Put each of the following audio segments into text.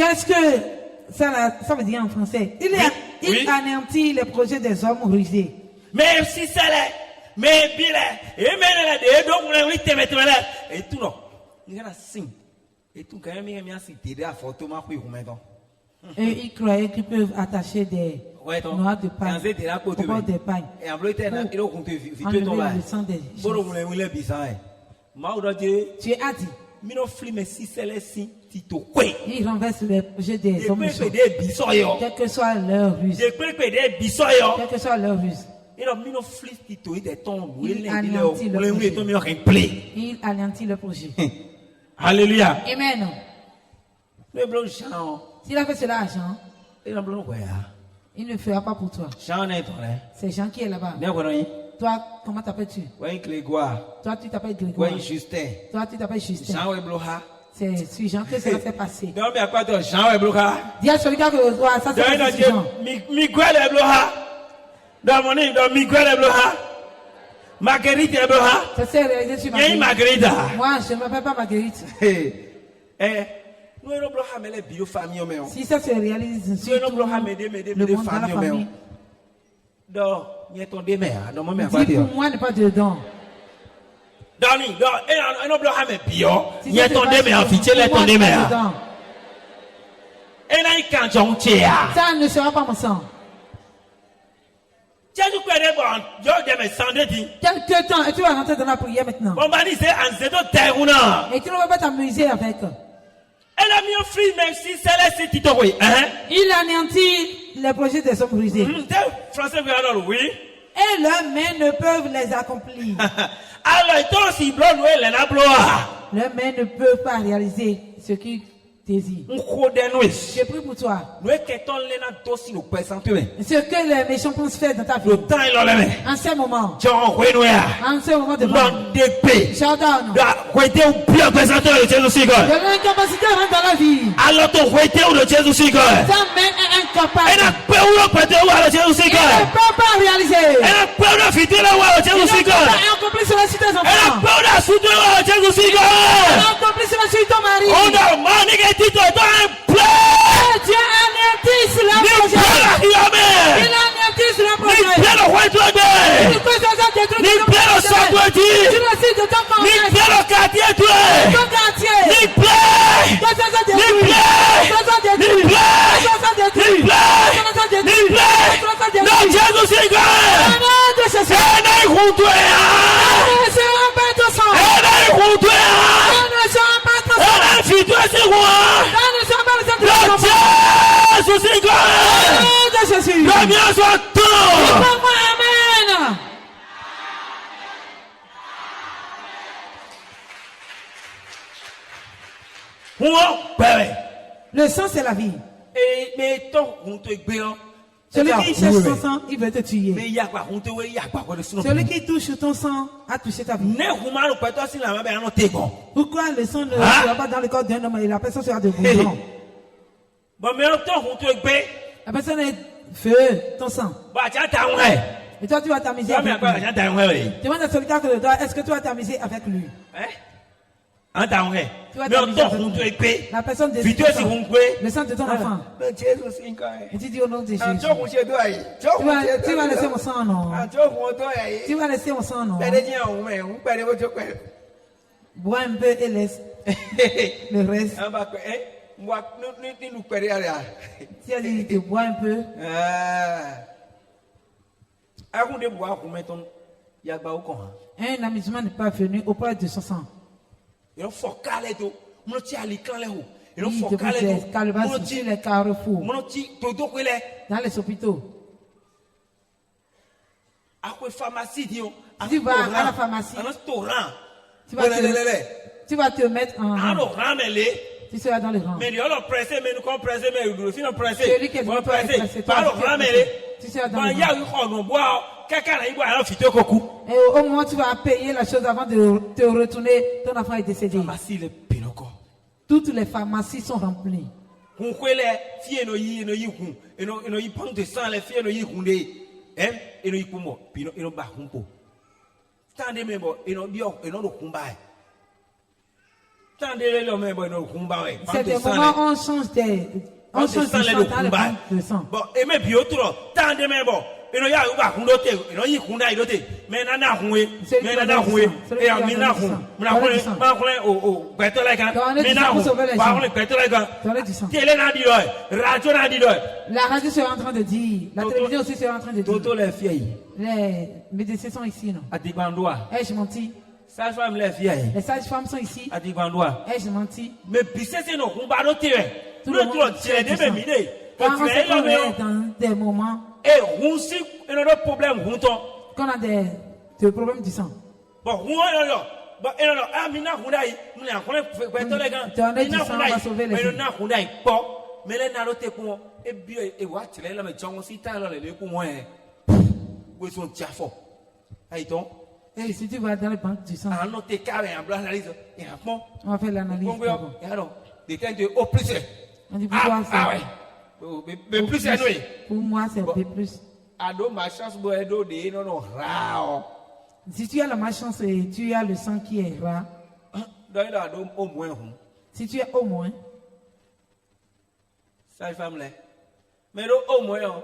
Qu'est-ce que ça veut dire en français? Il anéantit les projets des hommes rusés. Mais si ça l'est, mais bien et maintenant et donc on est et tout non. Il y a signe. Et tout quand même il y a cité à photo ma couille maintenant. Et ils croyaient qu'ils peuvent attacher des noix de pain au bord des pagnes. Et en bleu, il a compté vite tomber. Tu as dit. Il renverse les projets des hommes. Quelle que soit leur ruse. Quelle que soit leur ruse. Il anéantit le projet. Alléluia. Amen. S'il a fait cela à Jean, il ne fera pas pour toi. C'est Jean qui est là-bas. Toi, comment t'appelles-tu? Toi, tu t'appelles Grégoire. Toi, tu t'appelles Justin. C'est sur Jean que cela s'est passé. Dis à celui qui a que ça c'est Jean. Miguel Ebloha. Marguerite Ebloha. Ça s'est réalisé sur Marguerite. Marguerite. Moi, je ne m'appelle pas Marguerite. Si ça se réalise sur le monde dans la famille. Dis pour moi ne pas dedans. Ça ne sera pas mon sang. Quelque temps et tu vas rentrer dans la prière maintenant. Et tu ne vas pas t'amuser avec. Il anéantit les projets des hommes brisés. Et leurs mains ne peuvent les accomplir. Leurs mains ne peuvent pas réaliser ce qu'ils désirent. Je prie pour toi. Ce que les méchants pensent faire dans ta vie. En ce moment. En ce moment de mort. Showdown. De l'incapacité à rentrer dans la vie. Ta main est incapable. Il ne peut pas réaliser. Il ne peut pas accomplir cela sur tes enfants. Il ne peut pas accomplir cela sur ton mari. Dieu anéantit cela projet. Il anéantit cela projet. Il peut se détruire ton projet. Tu le sais de ton commerce. Ton quartier. Le mien soit tout. Amen. Le sang c'est la vie. Celui qui cherche ton sang, il veut te tuer. Celui qui touche ton sang a touché ta vie. Pourquoi le sang ne sera pas dans le corps d'un homme et la personne sera de goudron? La personne est feu, ton sang. Et toi, tu vas t'amuser avec lui. Demande à celui qui a le doigt, est-ce que tu vas t'amuser avec lui? Tu vas t'amuser avec lui. La personne de le sang de ton enfant. Et tu dis au nom de Jésus. Tu vas laisser mon sang, non? Tu vas laisser mon sang, non? Bois un peu et laisse le reste. Si elle dit, bois un peu. Un amusement n'est pas venu auprès de son sang. Il te calebasses sur les carrefours, dans les hôpitaux. Tu vas à la pharmacie, tu vas te mettre en rang. Tu seras dans le rang. Celui qui est pressé, tu seras dans le rang. Et au moment où tu vas payer la chose avant de te retourner, ton enfant est décédé. Toutes les pharmacies sont remplies. C'est des moments où on change des... On change de sang dans le banc de sang. Bon, et mais bien trop, tant de même bon. Et non, il y a un hundote, et non, il y a un hundote. Mais nana houé, mais nana houé, et un mina hou. Muna houé, ma houé, au beto la gan. Mina hou, ma houé, beto la gan. Télé n'a dit l'oeil, radio n'a dit l'oeil. La radio c'est en train de dire, la télévision aussi c'est en train de dire. Toto les filles. Les médecins sont ici, non? A dit bandoua. Eh, je mentis. Sages-femmes les filles. Les sages-femmes sont ici. A dit bandoua. Eh, je mentis. Mais puis c'est non, on va noter. Tout le monde tire des béminés. Quand on se connaît dans des moments. Et roussi, il y a un problème, quand on a des problèmes du sang. Bon, bon, et non, ah, mina Hundaï, mina sauver les filles. Mais les nalotés pour et bien, et what, les là, mais John aussi, t'as là, les pour moi, où sont tiafo. Aïton. Et si tu vas dans les banques du sang. Ah, non, t'es carré, en blanc, analyse. Et bon. On va faire l'analyse. Et alors, des temps de au plus. On dit pourquoi ça? Ah, ouais. Mais plus c'est nous. Pour moi, c'est B+. Ado ma chance pour Edo de non rare. Si tu as la malchance et tu as le sang qui est rare. Au moins. Si tu as au moins. Ça femme là. Mais au moins.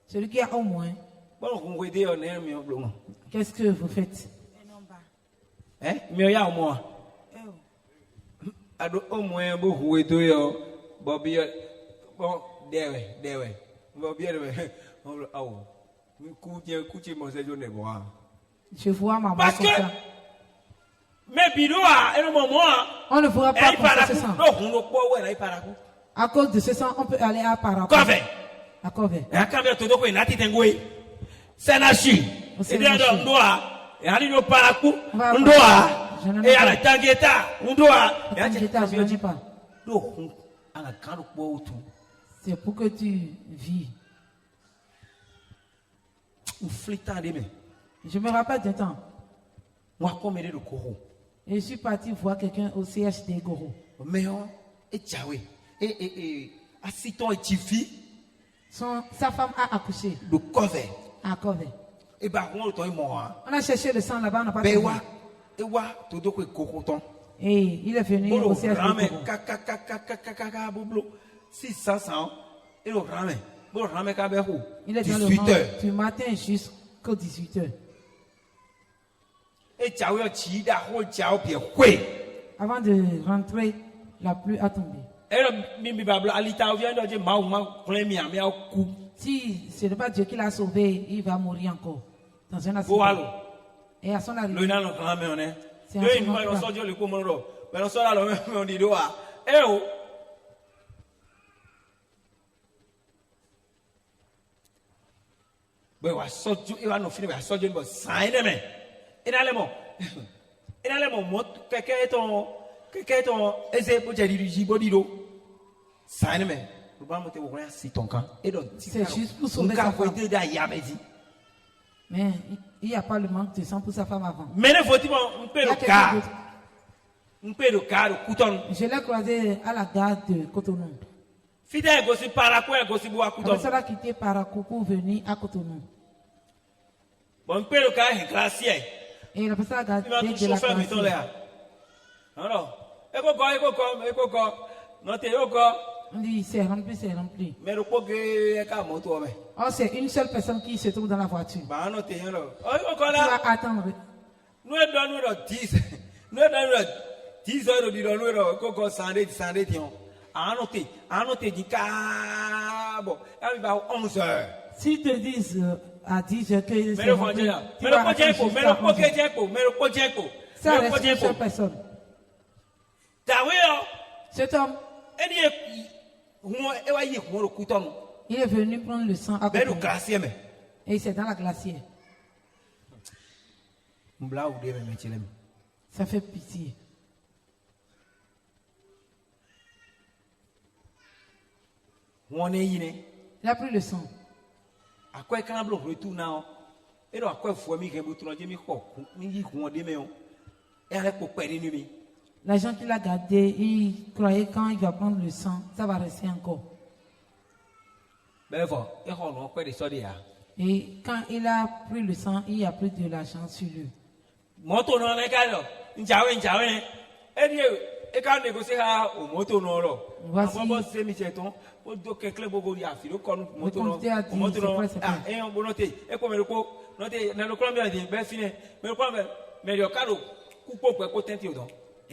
Celui qui a au moins. Qu'est-ce que vous faites? Hein? Mais il y a au moins. Ado au moins beaucoup et tout. Bobby. Bon, dewe. Bobby, oh, je vois ma parce que mais bidoua et le moment on ne pourra pas passer ce sang. À cause de ce sang, on peut aller à Parakou. À Kove. Et à Kove, tout le monde est tengoué. C'est nachi. Et bien donc doa. Et à l'île Parakou, on doit. Et à la Tangueta, on doit. Et à la Tangueta, je ne dis pas. C'est pour que tu vis. Je me rappelle d'un temps. Et je suis parti voir quelqu'un au CHD Goro. Sa femme a accouché. À Kove. On a cherché le sang là-bas, on n'a pas trouvé. Et il est venu au CHD Goro. 600 et le ramène. Il est dans le rang du matin jusqu'aux 18h. Avant de rentrer, la pluie a tombé. Si ce n'est pas Dieu qui l'a sauvé, il va mourir encore dans un accident. Et à son arrivée, c'est un ben wa soju e wa no fini ba soju ni bo sai ne me ina le mo mo keke to ese po je di ji body do sai ne me lo ba mo te wo ya si ton kan et donc c'est juste pour sauver sa femme. Mais il n'y a pas le manque de sang pour sa femme avant. Mais ne faut-il pas un peu de car couton. Je l'ai croisé à la gare de Cotonou. Fidèle gosi Parakou et gosi boa couton. Ça a quitté Parakou pour venir à Cotonou. Bon peu de car est glacier. Et la personne a gardé de la glacier. Alors, éco, notez on dit c'est rempli. Mais le pogue est qu'à moto. Oh, c'est une seule personne qui se trouve dans la voiture. Bah, notez, alors. Tu vas attendre. Nous donnons 10. Nous donnons 10 heures de l'eau, coco, sandé, tiens. Annoté, dit bon, il va 11 heures. Si te disent à 10 heures que c'est rempli, mais le pogue, ça reste une seule personne. Cet homme, il est venu prendre le sang à côté. Et c'est dans la glacière. Ça fait pitié. Il a pris le sang. L'agent qui l'a gardé, il croyait quand il va prendre le sang, ça va rester encore. Et quand il a pris le sang, il n'y a plus de l'argent sur lui. Et quand négocier au moto non voici.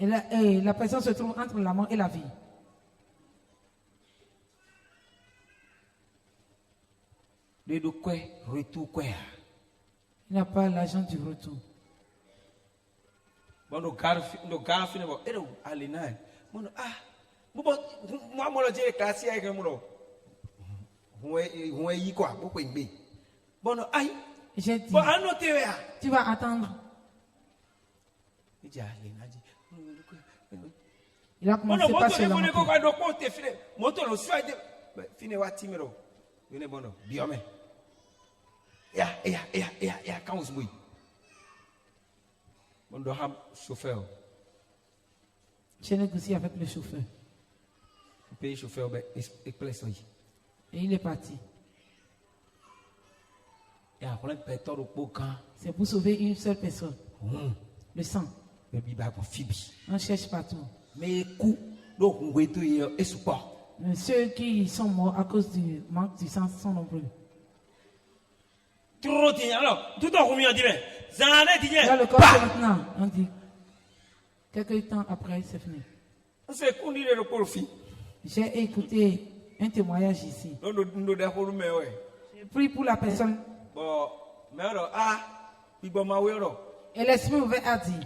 Et la personne se trouve entre la mort et la vie. Il n'a pas l'argent du retour. Bon, nos gars finissent bon. Et donc, allez, non. Bon, moi, je dis classe avec moi. On est quoi? Pourquoi il dit? Bon, aïe. J'ai dit. Bon, annotez. Tu vas attendre. Il a commencé par se lamenter. J'ai négocié avec le chauffeur. Et il est parti. C'est pour sauver une seule personne. Le sang. On cherche partout. Mais ceux qui sont morts à cause du manque du sang sont nombreux. Alors, tout en combien dit là, le corps c'est maintenant. On dit. Quelques temps après, c'est fini. J'ai écouté un témoignage ici. J'ai pris pour la personne. Et l'esprit mauvais a dit.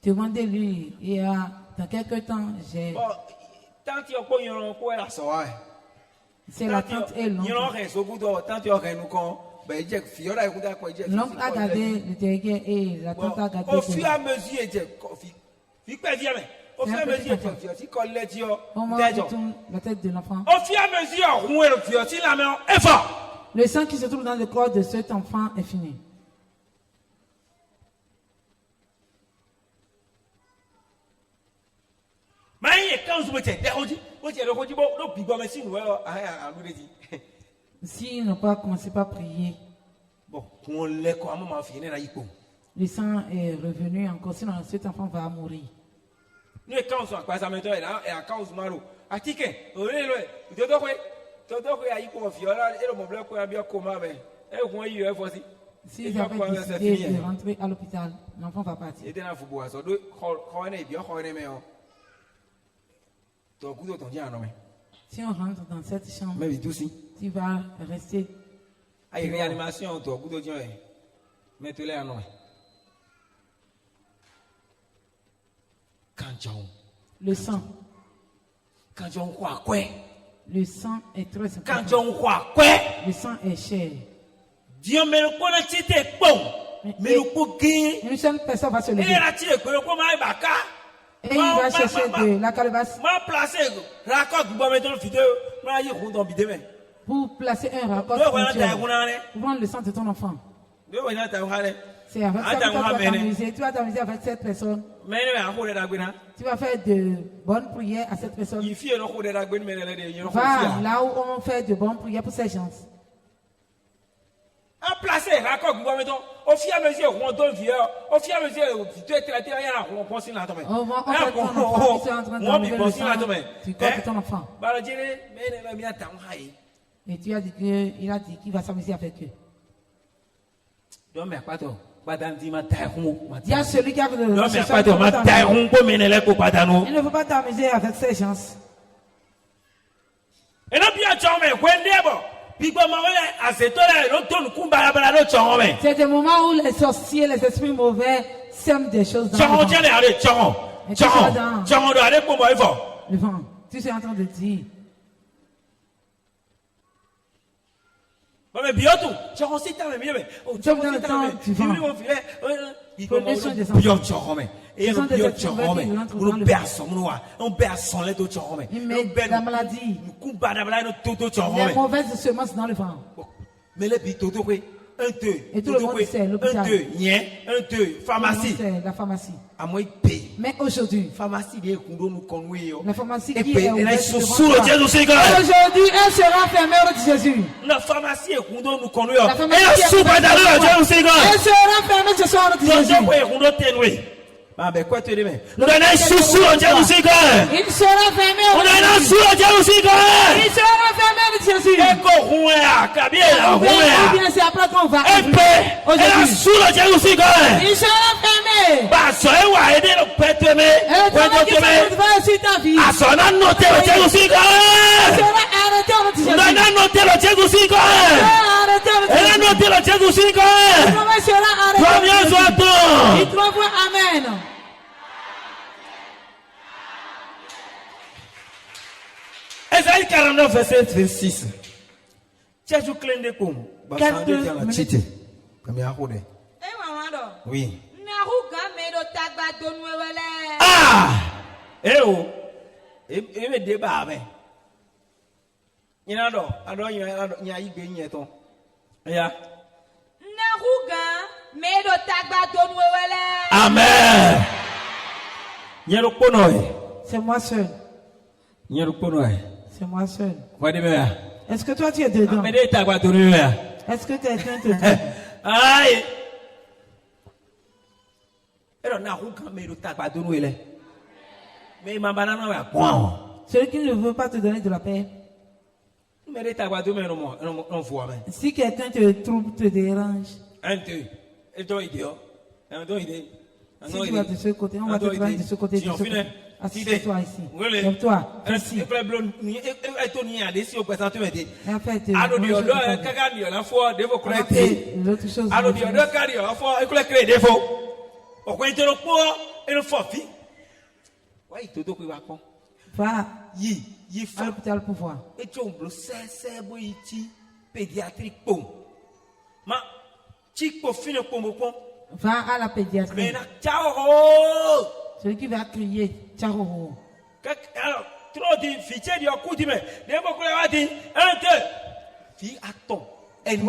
Demandez-lui. Et dans quelques temps, j'ai. C'est la tante et l'oncle. L'oncle a gardé le derrière et la tante a gardé le derrière. Au fur et à mesure, on tourne la tête de l'enfant. Au fur et à mesure, le sang qui se trouve dans le corps de cet enfant est fini. S'ils n'ont pas commencé par prier, le sang est revenu encore, sinon cet enfant va mourir. S'ils avaient décidé de rentrer à l'hôpital, l'enfant va partir. Si on rentre dans cette chambre, tu vas rester. Réanimation, le sang. Le sang est très important. Le sang est cher. Une seule personne va se lever. Et il va chercher de la calebasse pour placer un raccord pour prendre le sang de ton enfant. C'est avec ça que tu vas t'amuser. Tu vas t'amuser avec cette personne. Tu vas faire de bonnes prières à cette personne. Va là où on fait de bonnes prières pour ces gens. Placer raccord au fur et à mesure on donne vieux au fur et à mesure tu es traité on pense là tomber on va ton enfant et tu as dit que il a dit qu'il va s'amuser avec eux. Il y a celui qui a il ne faut pas t'amuser avec ces gens. Et non bien c'est des moments où les sorciers, les esprits mauvais sèment des choses dans le vent. Tu es en train de dire. Mais bien tout. Dans le temps du vent. Prenez soin des enfants. Ce sont des êtres mauvais qui rentrent dans le vent. Ils mettent la maladie. Les mauvaises semences dans le vent. 1, 2. Et tout le monde sait, l'hôpital. 1, 2, rien. 1, 2, pharmacie. La pharmacie. À moi, il paye. Mais aujourd'hui, pharmacie, la pharmacie qui est ouverte sous le Dieu du Seigneur. Aujourd'hui, elle sera fermée au nom de Jésus. La pharmacie est nous conduire. La pharmacie elle sera fermée ce soir au nom de Jésus. Ah ben quoi tu dis mais nous donnons sous le Dieu du Seigneur. Il sera fermé au nom de Jésus. Sous le Dieu du Seigneur. Il sera fermé au nom de Jésus. Et qu'on bien c'est après qu'on va. Aujourd'hui. Sous le Dieu du Seigneur. Il sera fermé. Bah soyez va aider le père de va aussi ta vie. À son nom noter le Dieu du Seigneur. Il sera arrêté au nom de Jésus. Nous donnons noter le Dieu du Seigneur. Elle a noté le Dieu du Seigneur. Combien soit-on? Il doit voir amen. Esaïe 49, verset 26. Jésus clin de com. Oui. Ah! Eh oh! Et me débat, mais. Il y a d'autres. Alors, il y a eu gagné ton. Ya. Amen. C'est moi seul. C'est moi seul. Est-ce que toi tu es dedans? Est-ce que quelqu'un te dit? Aïe. Celui qui ne veut pas te donner de la paix. Si quelqu'un te trouble, te dérange. Si tu vas de ce côté, on va te prendre de ce côté. Assieds-toi ici. Lève-toi. Ici. En fait, l'autre chose. Va à l'hôpital pour voir. Va à la pédiatrie. Celui qui va crier, ciao. Alors, trop de filles, il y a un coup de main. Des mots qu'on a dit, 1, 2. Fille, attends. Elle